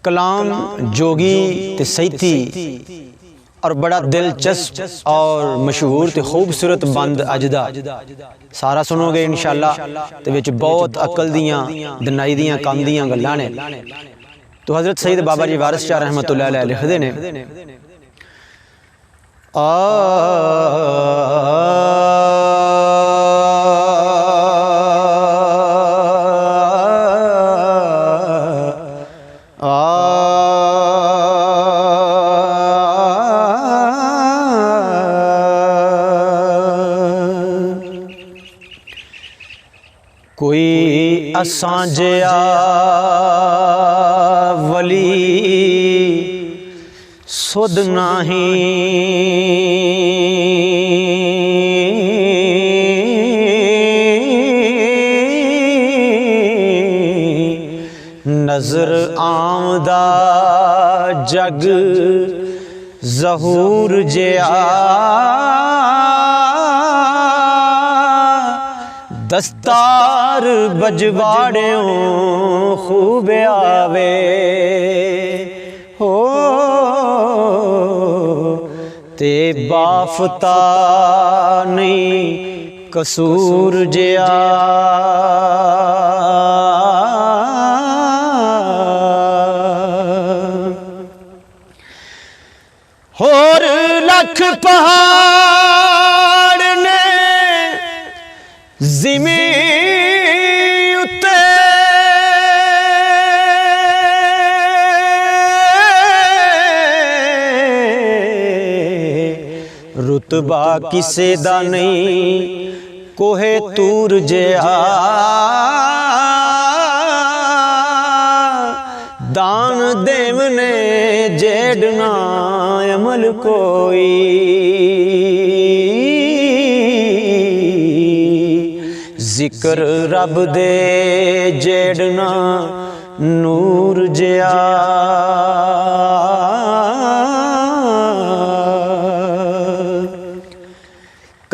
कलाम जोगी ते सैती और बड़ा दिलचस्प और मशहूर ते खूबसूरत बंद अजदा सारा सुनोगे इंशाअल्लाह। ते विच बहुत अकल दियां दनाई दियां काम दियां गल्लां ने। तो हज़रत सईद बाबा जी वारिस शाह रहमतुल्लाह अलैह लिखदे ने कोई असां जिया वली सुध नहीं नजर आमदा जग ज़हूर जिया दस्तार बजवाड़ों खूब आवे हो ते बाफता नहीं कसूर जिया होर लख पहाड़ ने ज़िमी उत्ते रुतबा किसे दा नहीं कोहे तूर जिया दान देवने जेड़ना अमल कोई जिक्र रब दे जेड़ना नूर जिया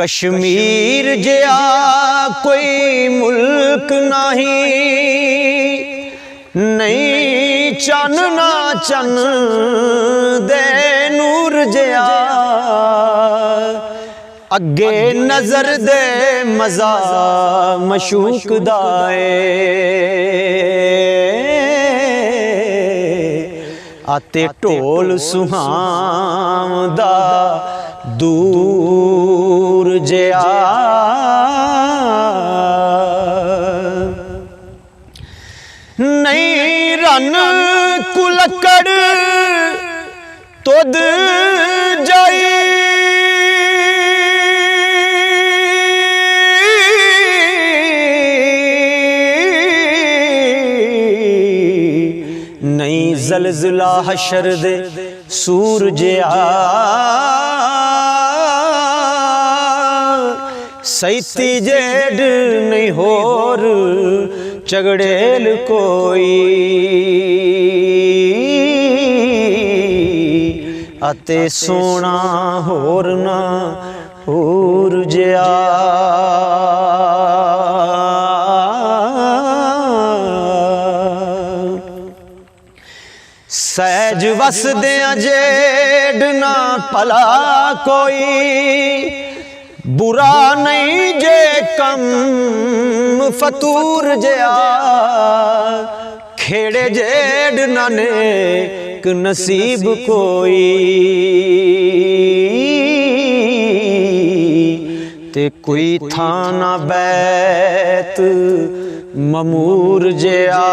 कश्मीर जिया कोई मुल्क नहीं चन ना चन दे नूर जिया अगे नजर दे मजा मशूक दाए आते ढोल सुहावदा दूर जिया नहीं रन कुलकड़ तुद जाई नहीं ज़लज़ला हशर दे सूरजिया सैती जेड़ नहीं होर झगड़ेल कोई अते सोना होर ना होर जिया सहज वसदे जेड़ ना भला कोई बुरा नहीं जे कम फतूर जिया खेड़े जेड़ नाने क नसीब कोई ते कोई थाना बैत ममूर जिया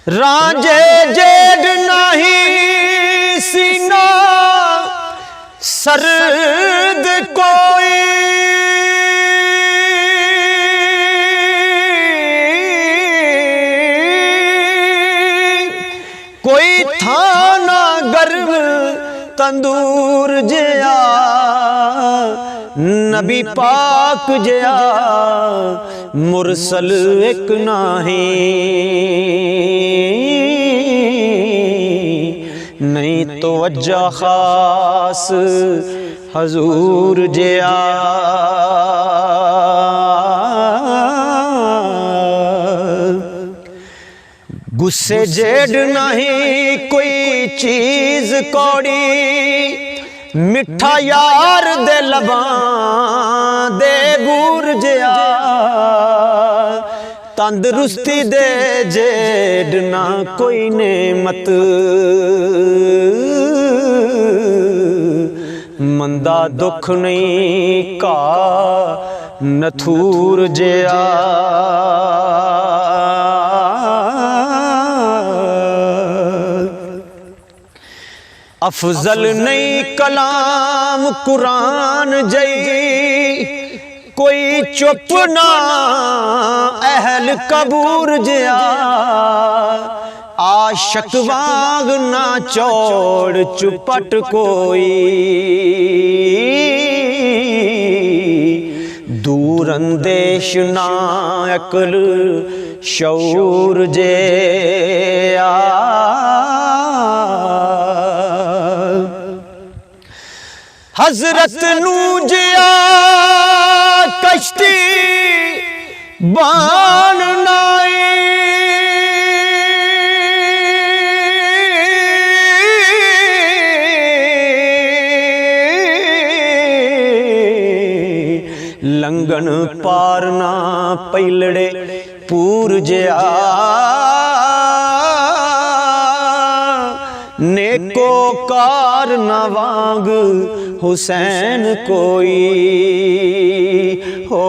रांझे जेड़ नहीं सीना सर्द कोई कोई थाना गर्म तंदूर जिया नबी पाक जिया मुरसल एक नहीं तो वजह खास हजूर जिया। गुस्से जेड नहीं कोई चीज कौड़ी, मिठा यार दे लबां दे बूर जिया, तंदरुस्ती दे जेड ना कोई नेमत, मंदा दुख नहीं का नथूर जिया। अफजल नहीं कलाम कुरान जई, कोई चुप ना अहल कबूर जिया, आशक वाग ना चौड़ चुपट कोई, दूर अंदेश ना अकल शऊर जिया। हजरत नू जिया कश्ती बान नाई, लंगन पारना पैलड़े पूर जिया, नेको कार न वांग हुसैन कोई हो,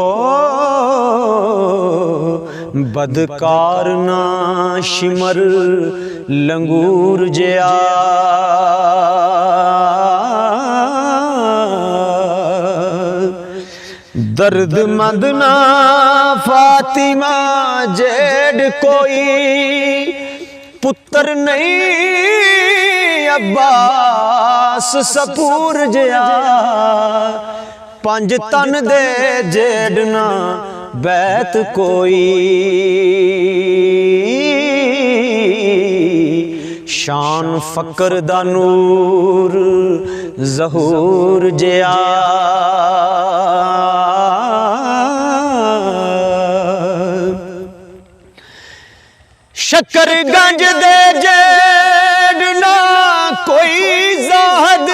बदकार ना शिमर लंगूर जिया। दर्द मंद ना फातिमा जेड कोई, पुत्र नहीं अब्बास सपूर जिया, पंज तन दे जेड ना बैत कोई, शान फकर दा नूर ज़हूर जिया। शकरगंज दे जेड ना कोई ज़ाहद,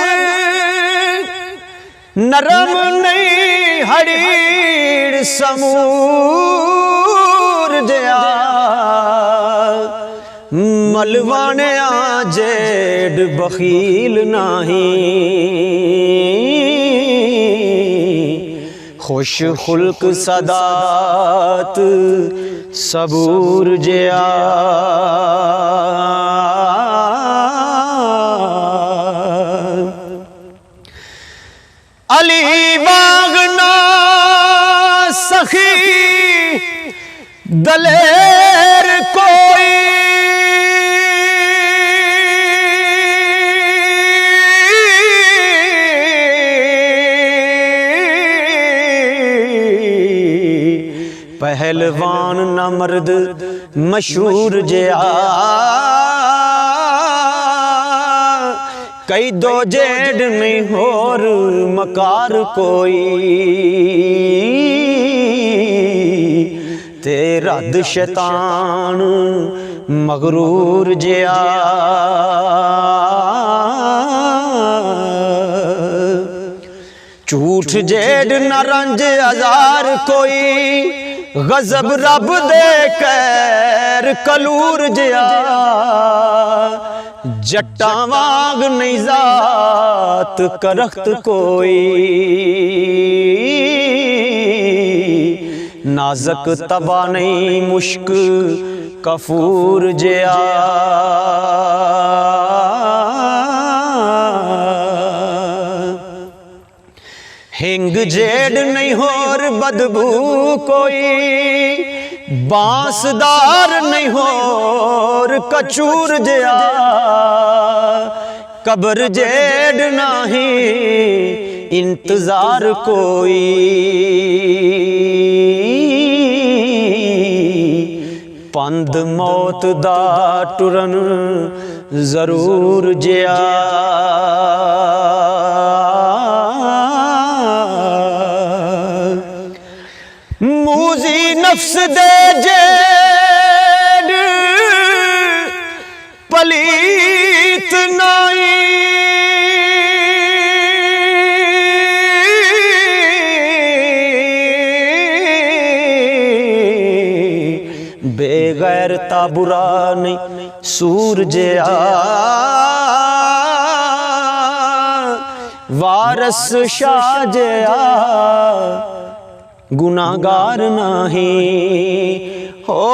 नरम नहीं हरीर समूर जिया, मलवाने जेड बखील नहीं, खुश खुल्क सदात सबूर जिया। अली बागना सखी दलेर कोई, पहलवान न मर्द मशहूर जिया, कई दो जेड नहीं होर मकार कोई, तेरा शैतान मगरूर जिया। झूठ जेड न रंज हजार कोई, गजब रब दे कैर कलूर जिया, जट्टा वाग नहीं जात करख्त कोई, नाजक तबा नहीं मुश्क कफूर जिया। हिंग जेड नहीं होर बदबू कोई, बांसदार नहीं होर कचूर जिया, कब्र जेड नहीं इंतजार कोई, पंद मौत दा टुरन जरूर जिया। मूजी नफ्स दे जेड पलीत नाई बेगैरता बुरा नहीं सूरज वारस शाह जया गुनाहगार नहीं हो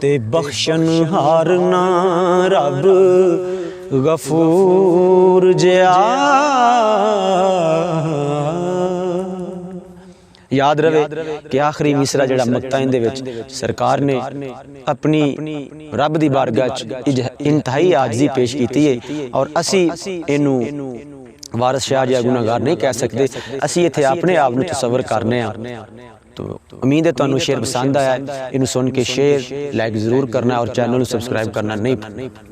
ते बख्शन हारना रब गफूर जया। याद रहे कि आखिरी मिसरा जिहड़ा मक्ताइन दे विच सरकार ने अपनी रब दी बारगाह च इंतहाई आजिज़ी पेश की है और असी इनू वारस शाह या गुनाहगार नहीं कह सकते, असी इत्थे अपने आप नूं तसव्वुर करने आ। तो उम्मीद है तुहानूं शेयर पसंद आया, इनू सुन के शेयर लाइक जरूर करना और चैनल नूं सबसक्राइब करना नहीं।